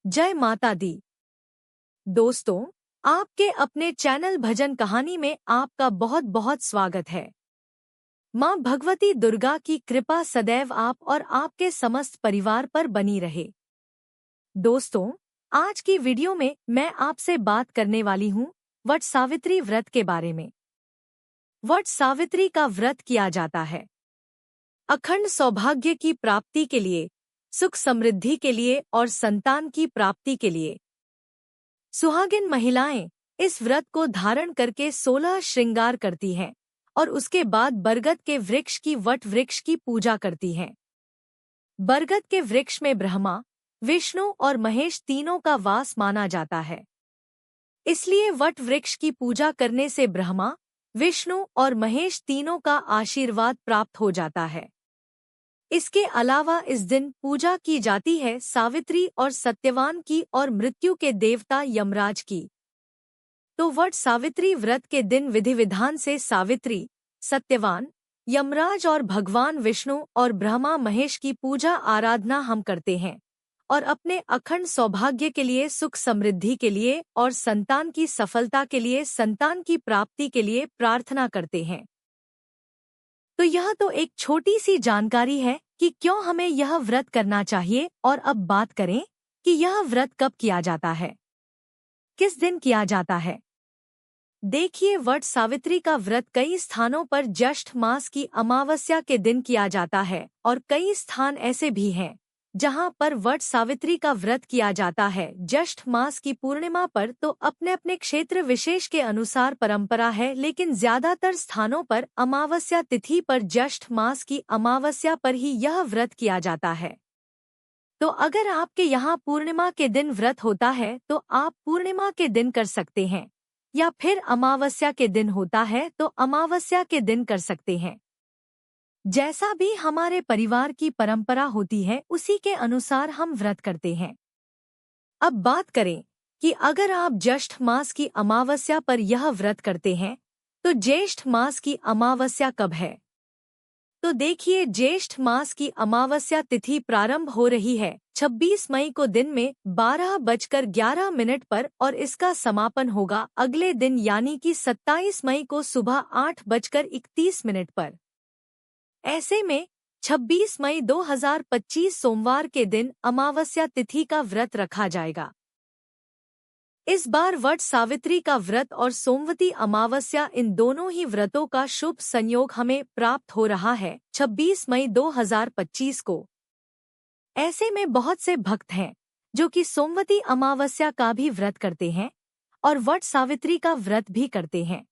जय माता दी। दोस्तों, आपके अपने चैनल भजन कहानी में आपका बहुत बहुत स्वागत है। माँ भगवती दुर्गा की कृपा सदैव आप और आपके समस्त परिवार पर बनी रहे। दोस्तों, आज की वीडियो में मैं आपसे बात करने वाली हूँ वट सावित्री व्रत के बारे में। वट सावित्री का व्रत किया जाता है अखंड सौभाग्य की प्राप्ति के लिए, सुख समृद्धि के लिए और संतान की प्राप्ति के लिए। सुहागिन महिलाएं इस व्रत को धारण करके 16 श्रृंगार करती हैं और उसके बाद बरगद के वृक्ष की वट वृक्ष की पूजा करती हैं। बरगद के वृक्ष में ब्रह्मा, विष्णु और महेश तीनों का वास माना जाता है। इसलिए वट वृक्ष की पूजा करने से ब्रह्मा, विष्णु और महेश तीनों का आशीर्वाद प्राप्त हो जाता है। इसके अलावा इस दिन पूजा की जाती है सावित्री और सत्यवान की और मृत्यु के देवता यमराज की। तो वट सावित्री व्रत के दिन विधि विधान से सावित्री, सत्यवान, यमराज और भगवान विष्णु और ब्रह्मा महेश की पूजा आराधना हम करते हैं और अपने अखंड सौभाग्य के लिए, सुख समृद्धि के लिए और संतान की सफलता के लिए, संतान की प्राप्ति के लिए प्रार्थना करते हैं। तो यह तो एक छोटी सी जानकारी है कि क्यों हमें यह व्रत करना चाहिए। और अब बात करें कि यह व्रत कब किया जाता है, किस दिन किया जाता है। देखिए, वट सावित्री का व्रत कई स्थानों पर ज्येष्ठ मास की अमावस्या के दिन किया जाता है और कई स्थान ऐसे भी हैं जहां पर वट सावित्री का व्रत किया जाता है ज्येष्ठ मास की पूर्णिमा पर। तो अपने अपने क्षेत्र विशेष के अनुसार परंपरा है, लेकिन ज्यादातर स्थानों पर अमावस्या तिथि पर ज्येष्ठ मास की अमावस्या पर ही यह व्रत किया जाता है। तो अगर आपके यहाँ पूर्णिमा के दिन व्रत होता है तो आप पूर्णिमा के दिन कर सकते हैं, या फिर अमावस्या के दिन होता है तो अमावस्या के दिन कर सकते हैं। जैसा भी हमारे परिवार की परंपरा होती है उसी के अनुसार हम व्रत करते हैं। अब बात करें कि अगर आप ज्येष्ठ मास की अमावस्या पर यह व्रत करते हैं तो ज्येष्ठ मास की अमावस्या कब है। तो देखिए, ज्येष्ठ मास की अमावस्या तिथि प्रारंभ हो रही है 26 मई को दिन में 12:11 पर और इसका समापन होगा अगले दिन यानी कि 27 मई को सुबह 8:31 पर। ऐसे में 26 मई 2025 सोमवार के दिन अमावस्या तिथि का व्रत रखा जाएगा। इस बार वट सावित्री का व्रत और सोमवती अमावस्या, इन दोनों ही व्रतों का शुभ संयोग हमें प्राप्त हो रहा है 26 मई 2025 को। ऐसे में बहुत से भक्त हैं जो कि सोमवती अमावस्या का भी व्रत करते हैं और वट सावित्री का व्रत भी करते हैं।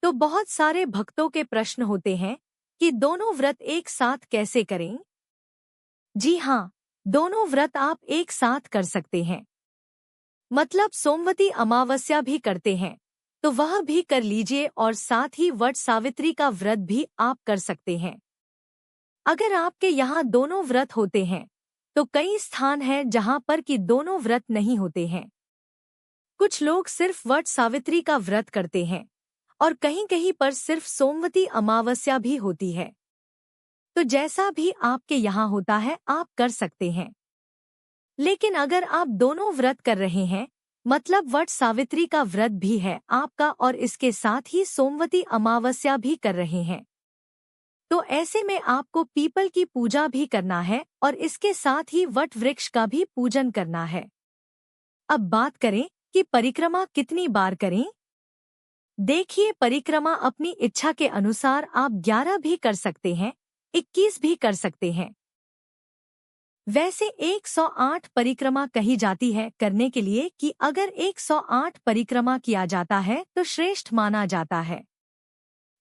तो बहुत सारे भक्तों के प्रश्न होते हैं कि दोनों व्रत एक साथ कैसे करें। जी हाँ, दोनों व्रत आप एक साथ कर सकते हैं। मतलब सोमवती अमावस्या भी करते हैं तो वह भी कर लीजिए और साथ ही वट सावित्री का व्रत भी आप कर सकते हैं। अगर आपके यहाँ दोनों व्रत होते हैं तो कई स्थान हैं जहाँ पर कि दोनों व्रत नहीं होते हैं। कुछ लोग सिर्फ वट सावित्री का व्रत करते हैं और कहीं कहीं पर सिर्फ सोमवती अमावस्या भी होती है। तो जैसा भी आपके यहाँ होता है आप कर सकते हैं। लेकिन अगर आप दोनों व्रत कर रहे हैं, मतलब वट सावित्री का व्रत भी है आपका और इसके साथ ही सोमवती अमावस्या भी कर रहे हैं, तो ऐसे में आपको पीपल की पूजा भी करना है और इसके साथ ही वट वृक्ष का भी पूजन करना है। अब बात करें कि परिक्रमा कितनी बार करें। देखिए, परिक्रमा अपनी इच्छा के अनुसार आप 11 भी कर सकते हैं, 21 भी कर सकते हैं। वैसे 108 परिक्रमा कही जाती है करने के लिए कि अगर 108 परिक्रमा किया जाता है तो श्रेष्ठ माना जाता है।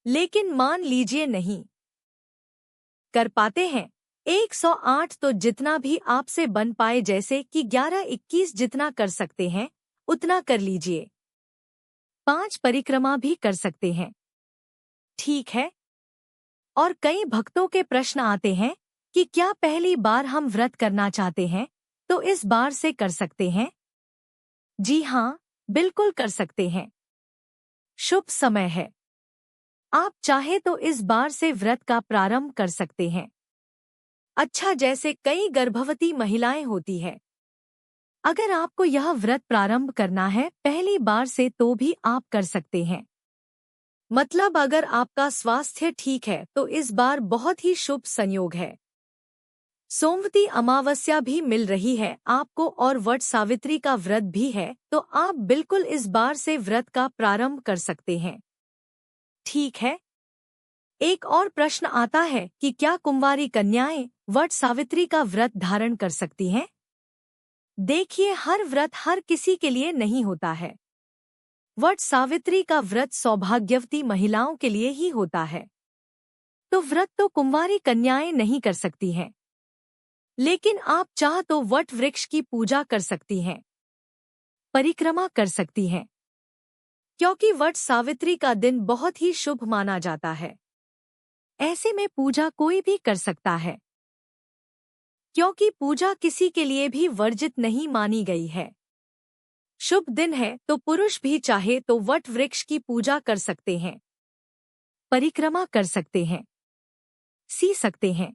लेकिन मान लीजिए नहीं कर पाते हैं 108, तो जितना भी आपसे बन पाए, जैसे कि 11-21 जितना कर सकते हैं उतना कर लीजिए। 5 परिक्रमा भी कर सकते हैं, ठीक है। और कई भक्तों के प्रश्न आते हैं कि क्या पहली बार हम व्रत करना चाहते हैं तो इस बार से कर सकते हैं। जी हाँ, बिल्कुल कर सकते हैं। शुभ समय है, आप चाहे तो इस बार से व्रत का प्रारंभ कर सकते हैं। अच्छा, जैसे कई गर्भवती महिलाएं होती है अगर आपको यह व्रत प्रारंभ करना है पहली बार से तो भी आप कर सकते हैं। मतलब अगर आपका स्वास्थ्य ठीक है तो इस बार बहुत ही शुभ संयोग है। सोमवती अमावस्या भी मिल रही है आपको और वट सावित्री का व्रत भी है, तो आप बिल्कुल इस बार से व्रत का प्रारंभ कर सकते हैं। ठीक है। एक और प्रश्न आता है कि क्या कुंवारी कन्याएं वट सावित्री का व्रत धारण कर सकती हैं? देखिए, हर व्रत हर किसी के लिए नहीं होता है। वट सावित्री का व्रत सौभाग्यवती महिलाओं के लिए ही होता है। तो व्रत तो कुंवारी कन्याएं नहीं कर सकती हैं, लेकिन आप चाह तो वट वृक्ष की पूजा कर सकती हैं, परिक्रमा कर सकती हैं, क्योंकि वट सावित्री का दिन बहुत ही शुभ माना जाता है। ऐसे में पूजा कोई भी कर सकता है, क्योंकि पूजा किसी के लिए भी वर्जित नहीं मानी गई है। शुभ दिन है तो पुरुष भी चाहे तो वट वृक्ष की पूजा कर सकते हैं, परिक्रमा कर सकते हैं, सी सकते हैं।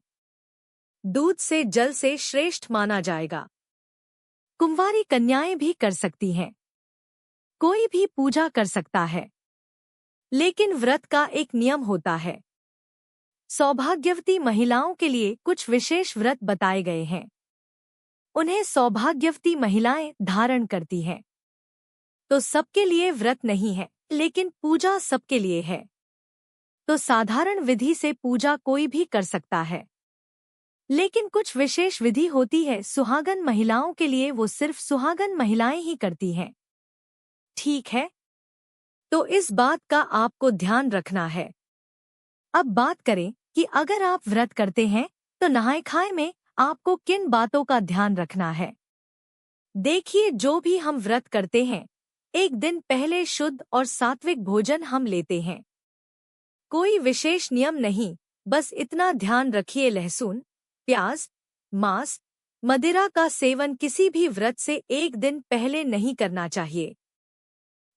दूध से जल से श्रेष्ठ माना जाएगा। कुंवारी कन्याएं भी कर सकती हैं, कोई भी पूजा कर सकता है, लेकिन व्रत का एक नियम होता है। सौभाग्यवती महिलाओं के लिए कुछ विशेष व्रत बताए गए हैं। उन्हें सौभाग्यवती महिलाएं धारण करती हैं। तो सबके लिए व्रत नहीं है, लेकिन पूजा सबके लिए है। तो साधारण विधि से पूजा कोई भी कर सकता है, लेकिन कुछ विशेष विधि होती है सुहागन महिलाओं के लिए, वो सिर्फ सुहागन महिलाएं ही करती हैं। ठीक है, तो इस बात का आपको ध्यान रखना है। अब बात करें कि अगर आप व्रत करते हैं तो नहाए खाए में आपको किन बातों का ध्यान रखना है। देखिए, जो भी हम व्रत करते हैं एक दिन पहले शुद्ध और सात्विक भोजन हम लेते हैं। कोई विशेष नियम नहीं, बस इतना ध्यान रखिए, लहसुन, प्याज, मांस, मदिरा का सेवन किसी भी व्रत से एक दिन पहले नहीं करना चाहिए।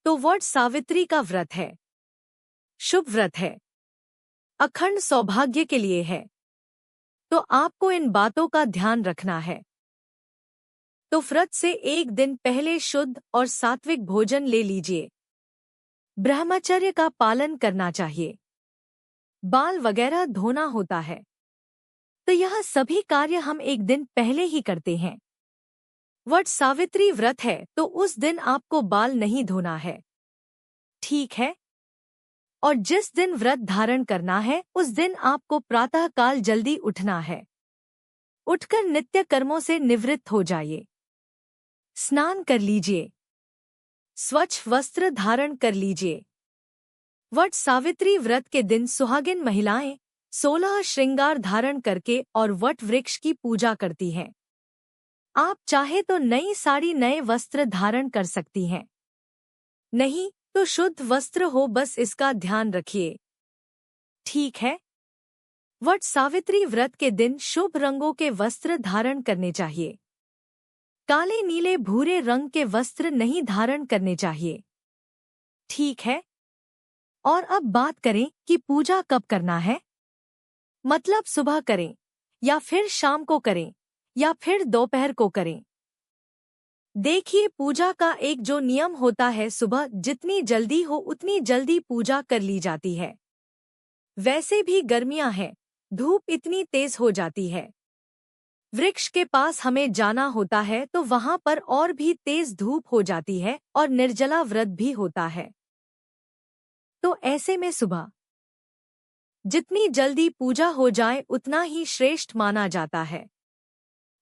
तो वट सावित्री का व्रत है, शुभ व्रत है, अखंड सौभाग्य के लिए है, तो आपको इन बातों का ध्यान रखना है। तो व्रत से एक दिन पहले शुद्ध और सात्विक भोजन ले लीजिए। ब्रह्मचर्य का पालन करना चाहिए। बाल वगैरह धोना होता है, तो यह सभी कार्य हम एक दिन पहले ही करते हैं। वट सावित्री व्रत है तो उस दिन आपको बाल नहीं धोना है। ठीक है। और जिस दिन व्रत धारण करना है उस दिन आपको प्रातः काल जल्दी उठना है। उठकर नित्य कर्मों से निवृत्त हो जाइए। स्नान कर लीजिए, स्वच्छ वस्त्र धारण कर लीजिए। वट सावित्री व्रत के दिन सुहागिन महिलाएं 16 श्रृंगार धारण करके और वट वृक्ष की पूजा करती हैं। आप चाहे तो नई साड़ी, नए वस्त्र धारण कर सकती हैं, नहीं तो शुद्ध वस्त्र हो, बस इसका ध्यान रखिए। ठीक है। वट सावित्री व्रत के दिन शुभ रंगों के वस्त्र धारण करने चाहिए। काले, नीले, भूरे रंग के वस्त्र नहीं धारण करने चाहिए। ठीक है। और अब बात करें कि पूजा कब करना है। मतलब सुबह करें या फिर शाम को करें या फिर दोपहर को करें। देखिए, पूजा का एक जो नियम होता है, सुबह जितनी जल्दी हो उतनी जल्दी पूजा कर ली जाती है। वैसे भी गर्मियां हैं, धूप इतनी तेज हो जाती है। वृक्ष के पास हमें जाना होता है तो वहां पर और भी तेज धूप हो जाती है और निर्जला व्रत भी होता है। तो ऐसे में सुबह जितनी जल्दी पूजा हो जाए उतना ही श्रेष्ठ माना जाता है।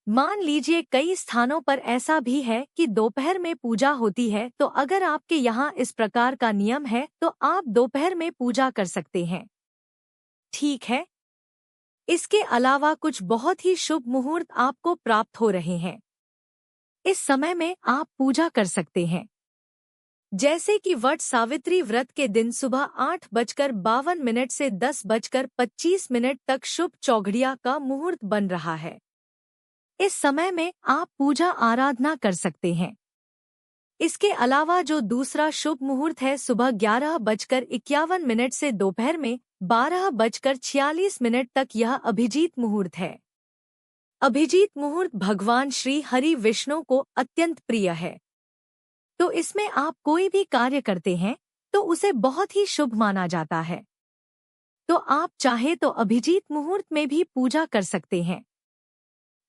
मान लीजिए कई स्थानों पर ऐसा भी है कि दोपहर में पूजा होती है, तो अगर आपके यहाँ इस प्रकार का नियम है तो आप दोपहर में पूजा कर सकते हैं। ठीक है। इसके अलावा कुछ बहुत ही शुभ मुहूर्त आपको प्राप्त हो रहे हैं। इस समय में आप पूजा कर सकते हैं, जैसे कि वट सावित्री व्रत के दिन सुबह 8:52 से 10:25 तक शुभ चौघड़िया का मुहूर्त बन रहा है। इस समय में आप पूजा आराधना कर सकते हैं। इसके अलावा जो दूसरा शुभ मुहूर्त है सुबह 11:51 से दोपहर में 12:46 तक, यह अभिजीत मुहूर्त है। अभिजीत मुहूर्त भगवान श्री हरि विष्णु को अत्यंत प्रिय है, तो इसमें आप कोई भी कार्य करते हैं तो उसे बहुत ही शुभ माना जाता है। तो आप चाहे तो अभिजीत मुहूर्त में भी पूजा कर सकते हैं।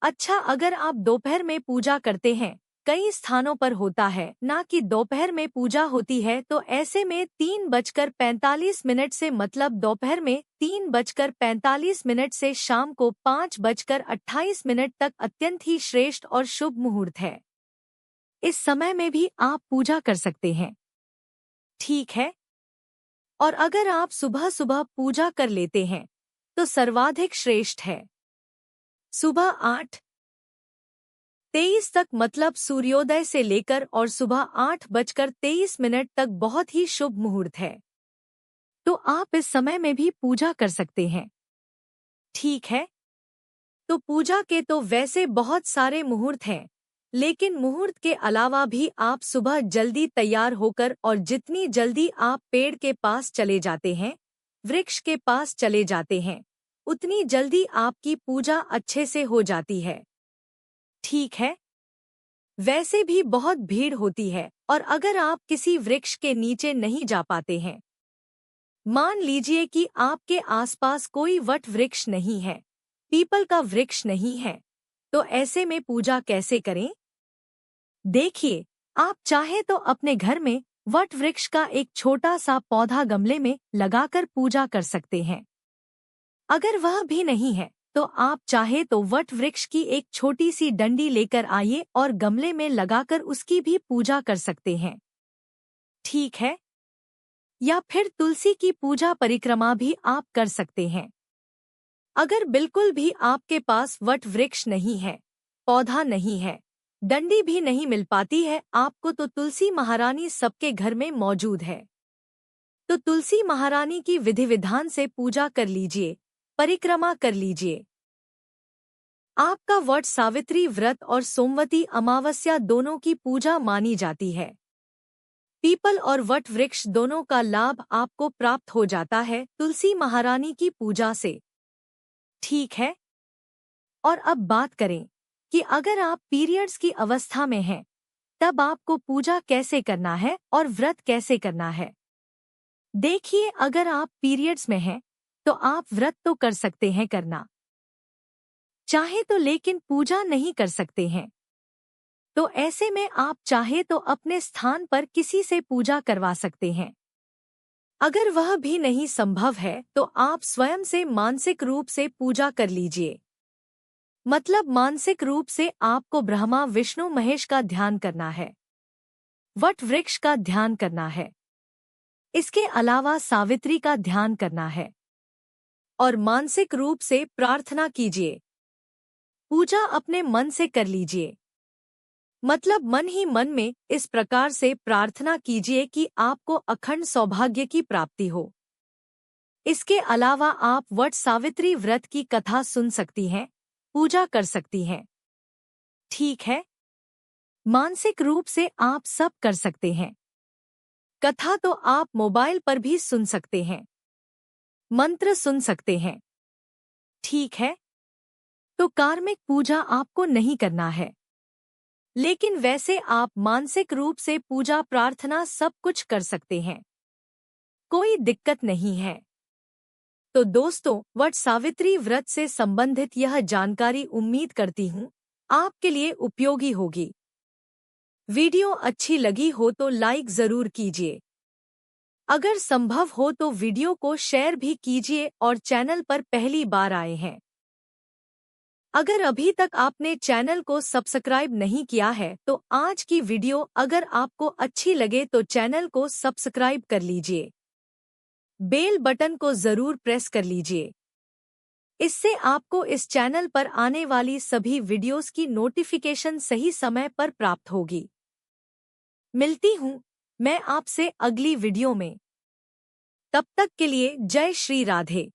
अच्छा, अगर आप दोपहर में पूजा करते हैं, कई स्थानों पर होता है ना कि दोपहर में पूजा होती है, तो ऐसे में 3:45 से मतलब दोपहर में 3:45 से शाम को 5:28 तक अत्यंत ही श्रेष्ठ और शुभ मुहूर्त है। इस समय में भी आप पूजा कर सकते हैं। ठीक है। और अगर आप सुबह सुबह पूजा कर लेते हैं तो सर्वाधिक श्रेष्ठ है। सुबह 8:23 तक मतलब सूर्योदय से लेकर और सुबह 8:23 तक बहुत ही शुभ मुहूर्त है, तो आप इस समय में भी पूजा कर सकते हैं। ठीक है। तो पूजा के तो वैसे बहुत सारे मुहूर्त हैं, लेकिन मुहूर्त के अलावा भी आप सुबह जल्दी तैयार होकर और जितनी जल्दी आप पेड़ के पास चले जाते हैं, वृक्ष के पास चले जाते हैं, उतनी जल्दी आपकी पूजा अच्छे से हो जाती है। ठीक है। वैसे भी बहुत भीड़ होती है, और अगर आप किसी वृक्ष के नीचे नहीं जा पाते हैं, मान लीजिए कि आपके आसपास कोई वट वृक्ष नहीं है, पीपल का वृक्ष नहीं है, तो ऐसे में पूजा कैसे करें? देखिए, आप चाहे तो अपने घर में वट वृक्ष का एक छोटा सा पौधा गमले में लगाकर पूजा कर सकते हैं। अगर वह भी नहीं है तो आप चाहे तो वट वृक्ष की एक छोटी सी डंडी लेकर आइए और गमले में लगाकर उसकी भी पूजा कर सकते हैं। ठीक है। या फिर तुलसी की पूजा परिक्रमा भी आप कर सकते हैं। अगर बिल्कुल भी आपके पास वट वृक्ष नहीं है, पौधा नहीं है, डंडी भी नहीं मिल पाती है आपको, तो तुलसी महारानी सबके घर में मौजूद है, तो तुलसी महारानी की विधि विधान से पूजा कर लीजिए, परिक्रमा कर लीजिए। आपका वट सावित्री व्रत और सोमवती अमावस्या दोनों की पूजा मानी जाती है। पीपल और वट वृक्ष दोनों का लाभ आपको प्राप्त हो जाता है तुलसी महारानी की पूजा से। ठीक है। और अब बात करें कि अगर आप पीरियड्स की अवस्था में हैं, तब आपको पूजा कैसे करना है और व्रत कैसे करना है। देखिए, अगर आप पीरियड्स में हैं तो आप व्रत तो कर सकते हैं करना चाहे तो, लेकिन पूजा नहीं कर सकते हैं। तो ऐसे में आप चाहे तो अपने स्थान पर किसी से पूजा करवा सकते हैं। अगर वह भी नहीं संभव है तो आप स्वयं से मानसिक रूप से पूजा कर लीजिए। मतलब मानसिक रूप से आपको ब्रह्मा विष्णु महेश का ध्यान करना है, वट वृक्ष का ध्यान करना है, इसके अलावा सावित्री का ध्यान करना है, और मानसिक रूप से प्रार्थना कीजिए। पूजा अपने मन से कर लीजिए। मतलब मन ही मन में इस प्रकार से प्रार्थना कीजिए कि आपको अखंड सौभाग्य की प्राप्ति हो। इसके अलावा आप वट सावित्री व्रत की कथा सुन सकती हैं, पूजा कर सकती हैं। ठीक है। मानसिक रूप से आप सब कर सकते हैं। कथा तो आप मोबाइल पर भी सुन सकते हैं, मंत्र सुन सकते हैं। ठीक है। तो कार्मिक पूजा आपको नहीं करना है, लेकिन वैसे आप मानसिक रूप से पूजा प्रार्थना सब कुछ कर सकते हैं, कोई दिक्कत नहीं है। तो दोस्तों, वट सावित्री व्रत से संबंधित यह जानकारी उम्मीद करती हूँ आपके लिए उपयोगी होगी। वीडियो अच्छी लगी हो तो लाइक जरूर कीजिए। अगर संभव हो तो वीडियो को शेयर भी कीजिए, और चैनल पर पहली बार आए हैं, अगर अभी तक आपने चैनल को सब्सक्राइब नहीं किया है तो आज की वीडियो अगर आपको अच्छी लगे तो चैनल को सब्सक्राइब कर लीजिए, बेल बटन को जरूर प्रेस कर लीजिए। इससे आपको इस चैनल पर आने वाली सभी वीडियोस की नोटिफिकेशन सही समय पर प्राप्त होगी। मिलती हूँ मैं आपसे अगली वीडियो में। तब तक के लिए जय श्री राधे।